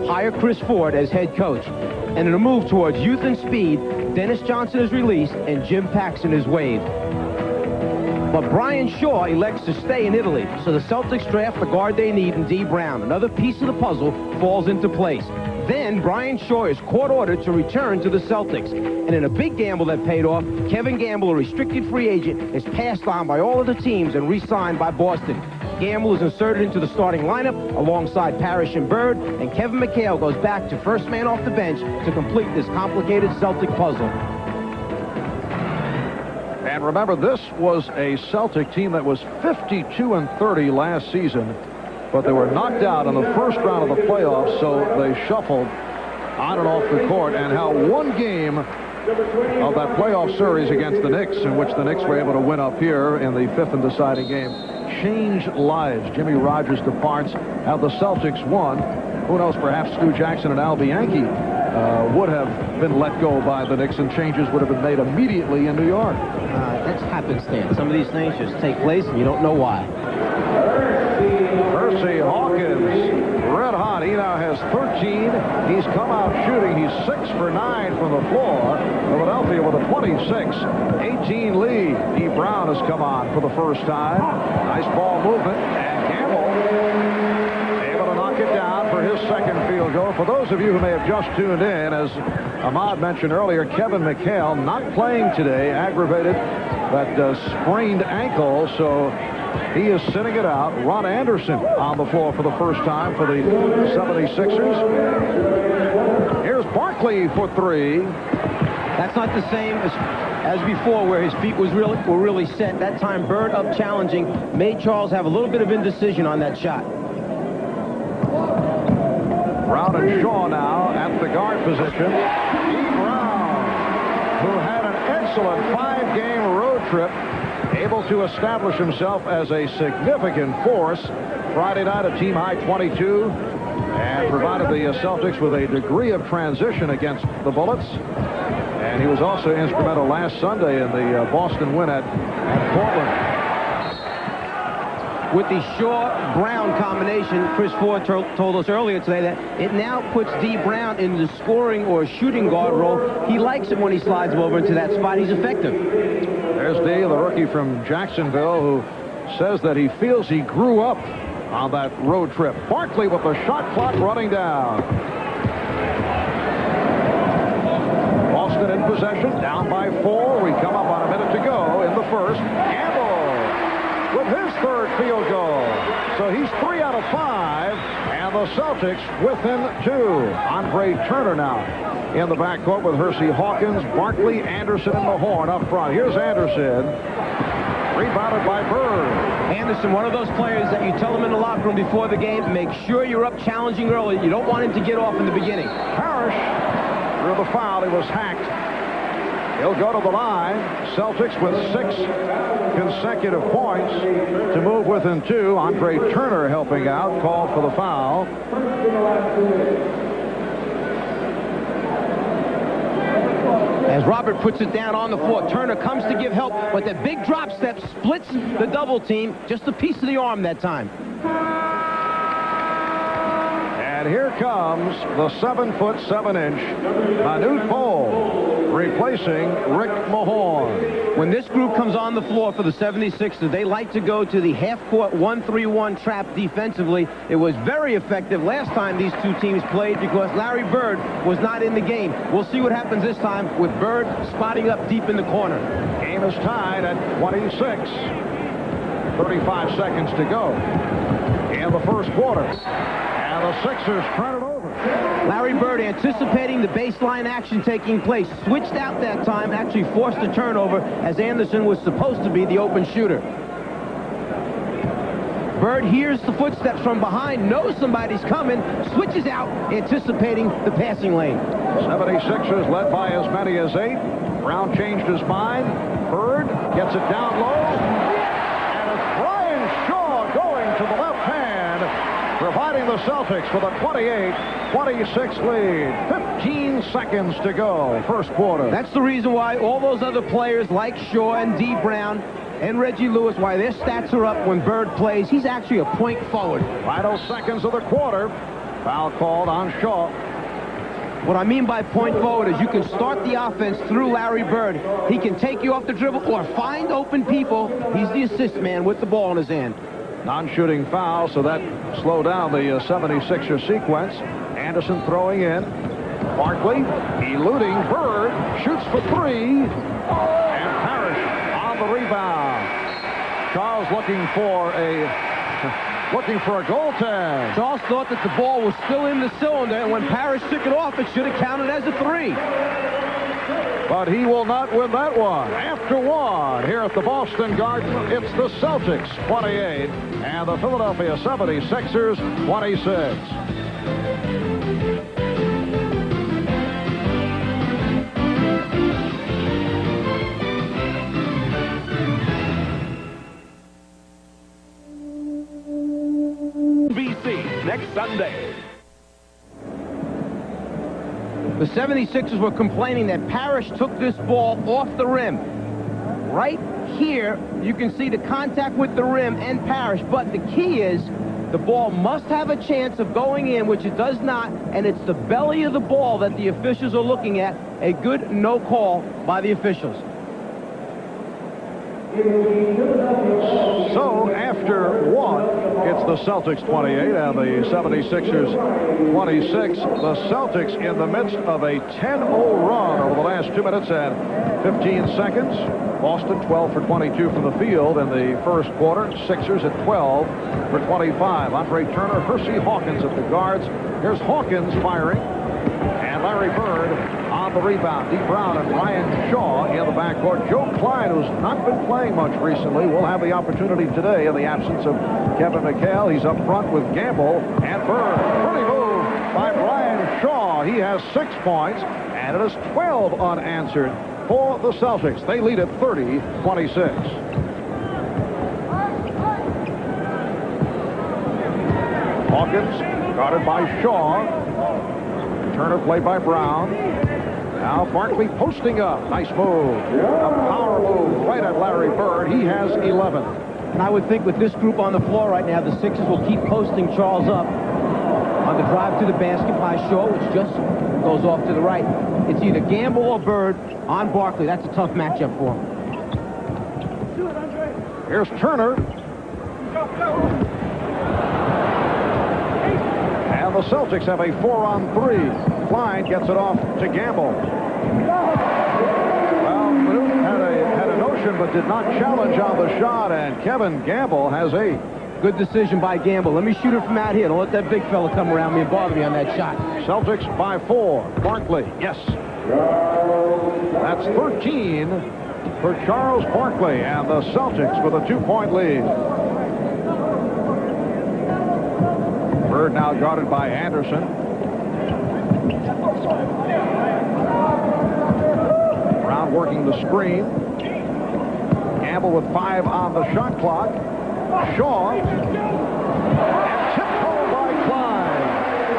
hire Chris Ford as head coach. And in a move towards youth and speed, Dennis Johnson is released and Jim Paxson is waived. But Brian Shaw elects to stay in Italy, so the Celtics draft the guard they need in D. Brown. Another piece of the puzzle falls into place. Then Brian Shaw is court-ordered to return to the Celtics. And in a big gamble that paid off, Kevin Gamble, a restricted free agent, is passed on by all of the teams and re-signed by Boston. Gamble is inserted into the starting lineup alongside Parrish and Bird, and Kevin McHale goes back to first man off the bench to complete this complicated Celtic puzzle. And remember, this was a Celtic team that was 52-30 last season, but they were knocked out in the first round of the playoffs, so they shuffled on and off the court and held one game of that playoff series against the Knicks, in which the Knicks were able to win up here in the fifth and deciding game. Changed lives. Jimmy Rogers departs. Have the Celtics won? Who knows, perhaps Stu Jackson and Al Bianchi would have been let go by the Knicks, and changes would have been made immediately in New York. That's happenstance. Some of these things just take place and you don't know why. Hersey Hawkins, red hot. He now has 13. He's come out shooting. He's 6 for 9 from the floor. Philadelphia with a 26-18 lead. D. Brown has come on for the first time. Nice ball movement. And Gamble able to knock it down for his second field goal. For those of you who may have just tuned in, as Ahmad mentioned earlier, Kevin McHale not playing today, aggravated that sprained ankle, so he is sitting it out. Ron Anderson on the floor for the first time for the 76ers. Here's Barkley for three. That's not the same as before, where his feet were really set. That time, Bird up challenging made Charles have a little bit of indecision on that shot. Brown and Shaw now at the guard position. E. Brown, who had an excellent 5-game road trip, able to establish himself as a significant force. Friday night, a team-high 22, and provided the Celtics with a degree of transition against the Bullets. And he was also instrumental last Sunday in the Boston win at Portland. With the Shaw-Brown combination, Chris Ford told us earlier today that it now puts D. Brown in the scoring or shooting guard role. He likes it when he slides him over into that spot. He's effective. There's D., the rookie from Jacksonville, who says that he feels he grew up on that road trip. Barkley with the shot clock running down. Boston in possession, down by 4. We come up on a minute to go in the first. Gamble with his third field goal. So he's 3 out of 5, and the Celtics within 2. Andre Turner now in the backcourt with Hersey Hawkins, Barkley, Anderson, and the horn up front. Here's Anderson, rebounded by Bird. Anderson, one of those players that you tell him in the locker room before the game, make sure you're up challenging early. You don't want him to get off in the beginning. Parrish through the foul. He was hacked. He'll go to the line. Celtics with 6 consecutive points to move within 2. Andre Turner helping out, called for the foul. As Robert puts it down on the floor, Turner comes to give help, but that big drop step splits the double team. Just a piece of the arm that time. And here comes the 7'7" Manute Bol, replacing Rick Mahorn. When this group comes on the floor for the 76ers, they like to go to the half-court 1-3-1 trap defensively. It was very effective last time these two teams played because Larry Bird was not in the game. We'll see what happens this time with Bird spotting up deep in the corner. Game is tied at 26. 35 seconds to go in the first quarter. And the Sixers turn it over. Larry Bird, anticipating the baseline action taking place, switched out that time, actually forced a turnover as Anderson was supposed to be the open shooter. Bird hears the footsteps from behind, knows somebody's coming, switches out, anticipating the passing lane. 76ers led by as many as 8. Brown changed his mind. Bird gets it down low. And it's Brian Shaw going to the left hand, providing the Celtics with a 28-26 lead. 15 seconds to go, first quarter. That's the reason why all those other players like Shaw and D. Brown and Reggie Lewis, why their stats are up when Bird plays. He's actually a point forward. Final seconds of the quarter. Foul called on Shaw. What I mean by point forward is you can start the offense through Larry Bird. He can take you off the dribble or find open people. He's the assist man with the ball in his hand. Non-shooting foul, so that slowed down the 76er sequence. Anderson throwing in. Barkley eluding Bird. Shoots for three. And Parrish on the rebound. Charles looking for a goaltend. Charles thought that the ball was still in the cylinder, and when Parrish took it off, it should have counted as a three. But he will not win that one. After one, here at the Boston Garden, it's the Celtics 28 and the Philadelphia 76ers 26. Next Sunday. The 76ers were complaining that Parrish took this ball off the rim. Right here, you can see the contact with the rim and Parrish, but the key is the ball must have a chance of going in, which it does not, and it's the belly of the ball that the officials are looking at. A good no call by the officials. So after one, it's the Celtics 28 and the 76ers 26. The Celtics in the midst of a 10-0 run over the last 2 minutes and 15 seconds. Boston 12 for 22 from the field in the first quarter. Sixers at 12 for 25. Andre Turner, Hersey Hawkins at the guards. Here's Hawkins firing. And Larry Bird on the rebound. Dee Brown and Ryan Shaw in the backcourt. Joe Klein, who's not been playing much recently, will have the opportunity today in the absence of Kevin McHale. He's up front with Gamble and Bird. Pretty move by Ryan Shaw. He has 6 points, and it is 12 unanswered for the Celtics. They lead at 30-26. Hawkins guarded by Shaw. Turner played by Brown. Now Barkley posting up. Nice move. A power move right at Larry Bird. He has 11. And I would think with this group on the floor right now, the Sixers will keep posting Charles up on the drive to the basket by Shaw, which just goes off to the right. It's either Gamble or Bird on Barkley. That's a tough matchup for him. Here's Turner. And the Celtics have a 4-on-3. Klein gets it off to Gamble. Well, Newton had a notion but did not challenge on the shot, and Kevin Gamble has 8. Good decision by Gamble. Let me shoot it from out here. Don't let that big fella come around me and bother me on that shot. Celtics by 4. Barkley, yes. That's 13 for Charles Barkley, and the Celtics with a 2-point lead. Bird now guarded by Anderson. Brown working the screen. Gamble with 5 on the shot clock. Shaw. And tipped home by Klein.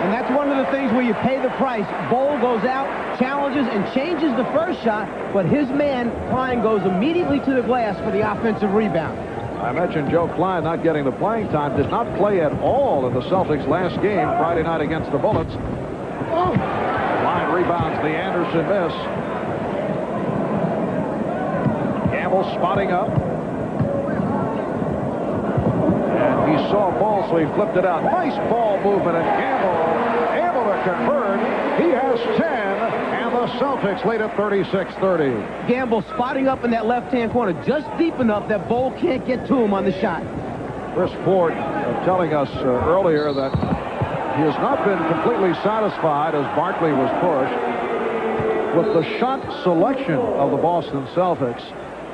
And that's one of the things where you pay the price. Bowl goes out, challenges, and changes the first shot, but his man, Klein, goes immediately to the glass for the offensive rebound. I mentioned Joe Klein not getting the playing time. Did not play at all in the Celtics' last game Friday night against the Bullets. Klein rebounds the Anderson miss. Gamble spotting up. And he saw a ball, so he flipped it out. Nice ball movement, and Gamble able to convert. He has 10, and the Celtics lead at 36-30. Gamble spotting up in that left-hand corner just deep enough that Bowl can't get to him on the shot. Chris Ford telling us earlier that he has not been completely satisfied as Barkley was pushed with the shot selection of the Boston Celtics.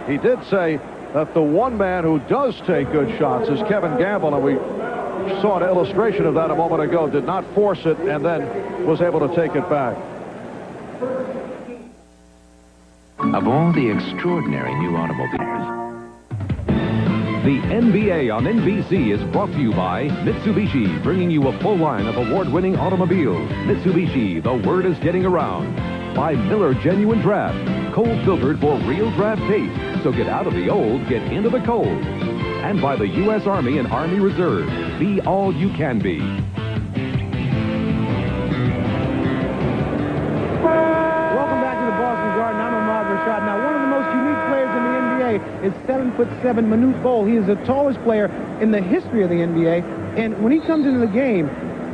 He did say that the one man who does take good shots is Kevin Gamble, and we saw an illustration of that a moment ago. Did not force it and then was able to take it back. Of all the extraordinary new automobiles. The NBA on NBC is brought to you by Mitsubishi, bringing you a full line of award-winning automobiles. Mitsubishi, the word is getting around. By Miller Genuine Draft, cold filtered for real draft taste. So get out of the old, get into the cold. And by the U.S. Army and Army Reserve, be all you can be. is 7'7" Manute Bol. He is the tallest player in the history of the NBA. And when he comes into the game,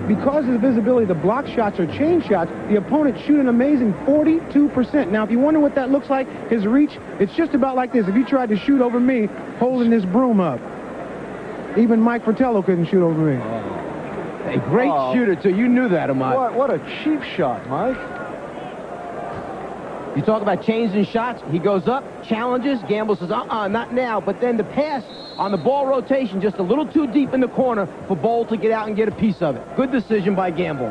because of the visibility, the block shots or chain shots, the opponent shoot an amazing 42%. Now, if you wonder what that looks like, his reach, it's just about like this. If you tried to shoot over me holding this broom up, even Mike Fratello couldn't shoot over me. A great shooter, too. You knew that, Ahmad. What a cheap shot, Mike. You talk about changing shots. He goes up, challenges. Gamble says, not now. But then the pass on the ball rotation, just a little too deep in the corner for Bol to get out and get a piece of it. Good decision by Gamble.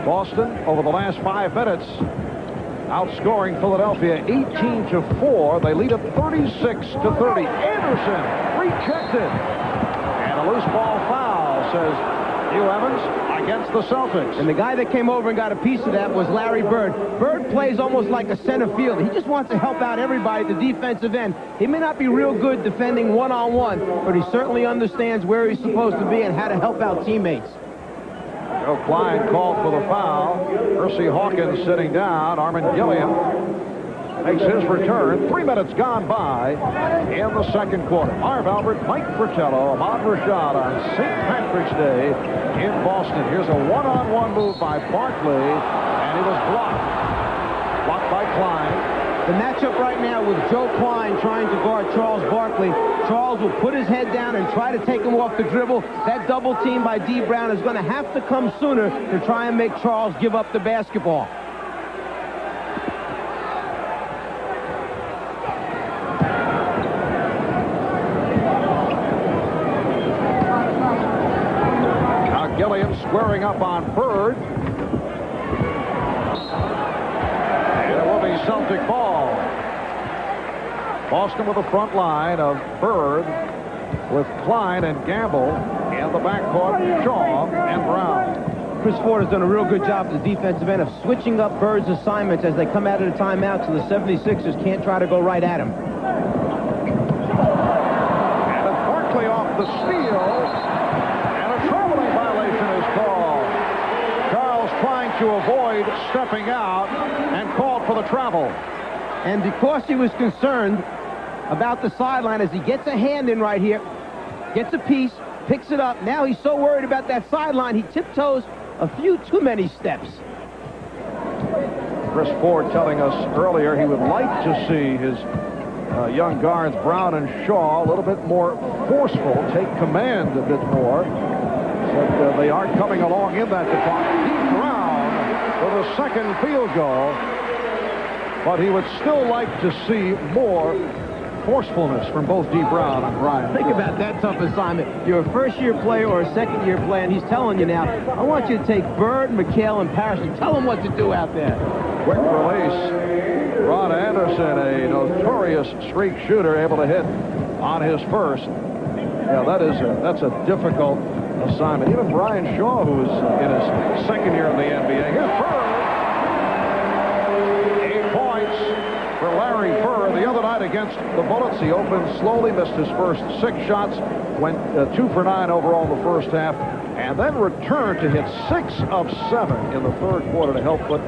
Boston, over the last 5 minutes, outscoring Philadelphia 18-4. They lead up 36-30. Anderson rejected. And a loose ball foul, says Hugh Evans, against the Celtics. And the guy that came over and got a piece of that was Larry Bird. Bird plays almost like a center fielder. He just wants to help out everybody at the defensive end. He may not be real good defending one-on-one, but he certainly understands where he's supposed to be and how to help out teammates. Joe Klein called for the foul. Percy Hawkins sitting down. Armin Gilliam makes his return. 3 minutes gone by in the second quarter. Marv Albert, Mike Fratello, Ahmad Rashad on St. Patrick's Day in Boston. Here's a one-on-one move by Barkley, and it was blocked. Blocked by Klein. The matchup right now with Joe Klein trying to guard Charles Barkley. Charles will put his head down and try to take him off the dribble. That double team by D. Brown is going to have to come sooner to try and make Charles give up the basketball. Now Gilliam squaring up on Bird. Celtic ball. Boston with a front line of Bird with Klein and Gamble in the backcourt, Shaw and Brown. Chris Ford has done a real good job at the defensive end of switching up Bird's assignments as they come out of the timeout, so the 76ers can't try to go right at him. And Barkley off the steal, and a traveling violation is called. Charles trying to avoid stepping out and called for the travel. And because he was concerned about the sideline, as he gets a hand in right here, gets a piece, picks it up. Now he's so worried about that sideline, he tiptoes a few too many steps. Chris Ford telling us earlier he would like to see his young guards, Brown and Shaw, a little bit more forceful, take command a bit more. But they aren't coming along in that department. Deep Brown with a second field goal. But he would still like to see more forcefulness from both D. Brown and Ryan. Think about that tough assignment. You're a first-year player or a second-year player, and he's telling you now, I want you to take Bird, McHale, and Parrish and tell them what to do out there. Quick release. Ron Anderson, a notorious streak shooter, able to hit on his first. Yeah, that's a difficult assignment. Even Brian Shaw, who is in his second year in the NBA. Here's Bird. 8 points for Larry Bird. The other night against the Bullets, he opened slowly, missed his first 6 shots, went 2 for 9 overall in the first half, and then returned to hit 6 of 7 in the third quarter to help put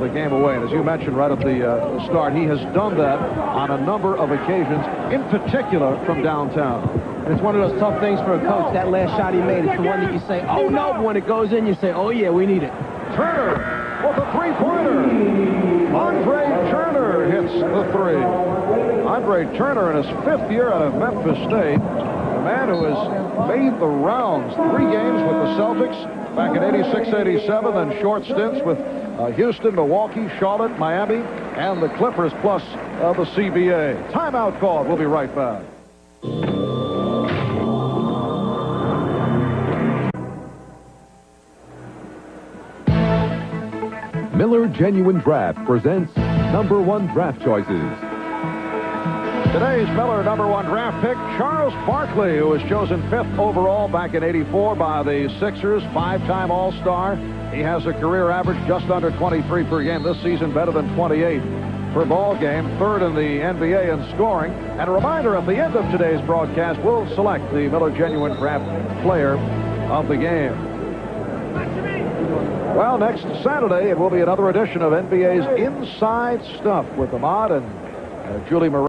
the game away. And as you mentioned right at the start, he has done that on a number of occasions, in particular from downtown. And it's one of those tough things for a coach. That last shot he made, it's the one that you say, oh no, but when it goes in, you say, oh yeah, we need it. Turner with a three-pointer. Andre Turner hits the 3. Andre Turner in his 5th year out of Memphis State. A man who has made the rounds. 3 games with the Celtics back in 86-87, then short stints with Houston, Milwaukee, Charlotte, Miami, and the Clippers, plus the CBA. Timeout called. We'll be right back. Miller Genuine Draft presents number 1 draft choices. Today's Miller number 1 draft pick, Charles Barkley, who was chosen 5th overall back in '84 by the Sixers, 5-time All-Star. He has a career average just under 23 per game. This season, better than 28 per ball game. 3rd in the NBA in scoring. And a reminder, at the end of today's broadcast, we'll select the Miller Genuine Draft player of the game. Well, next Saturday, it will be another edition of NBA's Inside Stuff with Ahmad and Julie Moran.